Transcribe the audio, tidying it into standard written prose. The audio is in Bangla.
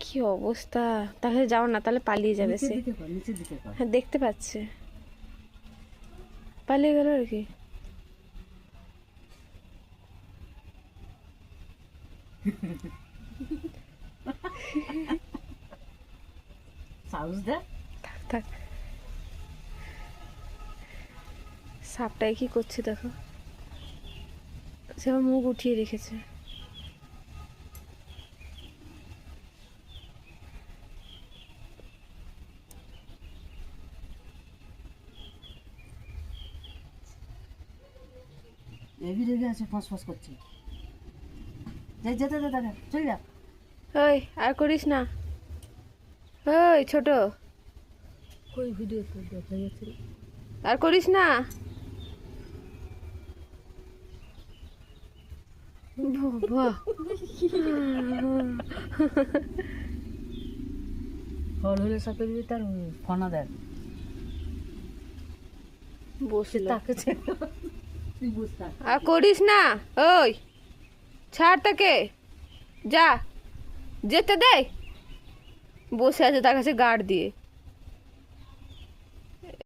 কি অবস্থা, তাহলে যাও না, তাহলে পালিয়ে যাবে সে। হ্যাঁ দেখতে পাচ্ছে, পালিয়ে গেল আর কি। থাক, সাপটাই কি করছে দেখো, সে আমার মুখ উঠিয়ে রেখেছে। এবি রেগে আছে, ফসফস করছে। যেতে দাদা, চলে যা। ওই আর করিস না, ওই ছোট, কই ভিডিও তো দেখা যাচ্ছে। আর করিস না। বাবা ফল হলে সাথে যদি তার ফনা দেয় বসে তাকে তুই বুঝতে। আর করিস না, ওই ছাড় তাকে, যা, যেতে দে, বসে আছে তার কাছে গার্ড দিয়ে।